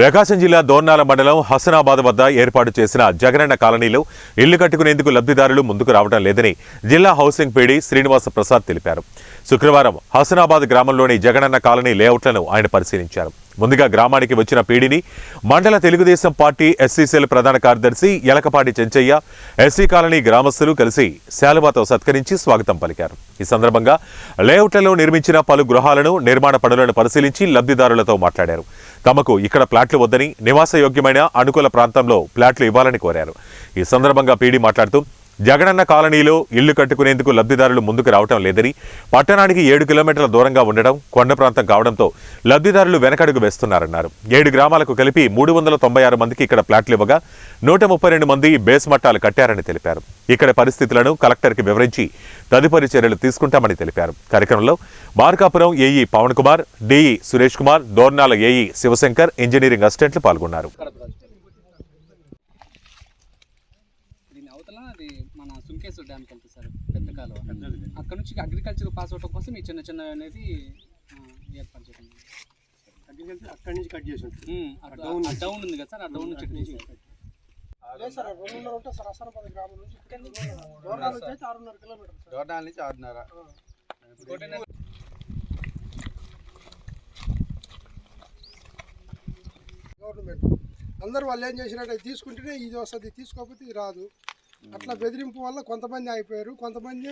ప్రకాశం జిల్లా దోర్నాల మండలం హసనాబాద్ వద్ద ఏర్పాటు చేసిన జగనన్న కాలనీలో ఇల్లు కట్టుకునేందుకు లబ్ధిదారులు ముందుకు రావడం లేదని జిల్లా హౌసింగ్ పీడీ శ్రీనివాస ప్రసాద్ తెలిపారు. శుక్రవారం హసనాబాద్ గ్రామంలోని జగనన్న కాలనీ లేఅవుట్లను ఆయన పరిశీలించారు. ముందుగా గ్రామానికి వచ్చిన పీడీని మండల తెలుగుదేశం పార్టీ ఎస్సీ సెల్ ప్రధాన కార్యదర్శి యలకపాటి చెంచయ్య, ఎస్సీ కాలనీ గ్రామస్తులు కలిసి శాలువాతో సత్కరించి స్వాగతం పలికారు. ఈ సందర్భంగా లేఅవుట్లలో నిర్మించిన పలు గృహాలను, నిర్మాణ పనులను పరిశీలించి లబ్ధిదారులతో మాట్లాడారు. తమకు ఇక్కడ ప్లాట్లు వద్దని, నివాసయోగ్యమైన అనుకూల ప్రాంతంలో ప్లాట్లు ఇవ్వాలని కోరారు. ఈ సందర్భంగా పీడీ మాట్లాడుతూ జగనన్న కాలనీలో ఇళ్లు కట్టుకునేందుకు లబ్ధిదారులు ముందుకు రావడం లేదని, పట్టణానికి 7 కిలోమీటర్ల దూరంగా ఉండడం, కొండ ప్రాంతం కావడంతో లబ్ధిదారులు వెనకడుగు వేస్తున్నారన్నారు. 7 గ్రామాలకు కలిపి 396 మందికి ఇక్కడ ప్లాట్లు ఇవ్వగా 132 మంది బేస్ మట్టాలు కట్టారని తెలిపారు. ఇక్కడ పరిస్థితులను కలెక్టర్కి వివరించి తదుపరి చర్యలు తీసుకుంటామని తెలిపారు. కార్యక్రమంలో Markapuram AE Pavan Kumar, DE Suresh Kumar, Dornala AE Shivashankar, engineering అసిస్టెంట్లు పాల్గొన్నారు. అది మన సుంకేశ్వర డ్యామ్కి వెళ్తుంది సార్, పెద్ద కాలువ. అక్కడ నుంచి అగ్రికల్చర్ పాస్ అవడం కోసం ఈ చిన్న చిన్న అనేది ఏర్పాటు చేయడం. అగ్రికల్చర్ అక్కడి నుంచి కట్ చేసి డౌన్ ఉంది కదా సార్, ఆ డౌన్ నుంచి గవర్నమెంట్ అందరూ వాళ్ళు ఏం చేసినట్టు తీసుకుంటేనే ఇది వస్తుంది, తీసుకోకపోతే ఇది రాదు. అట్లా బెదిరింపు వల్ల కొంతమంది అయిపోయారు, కొంతమంది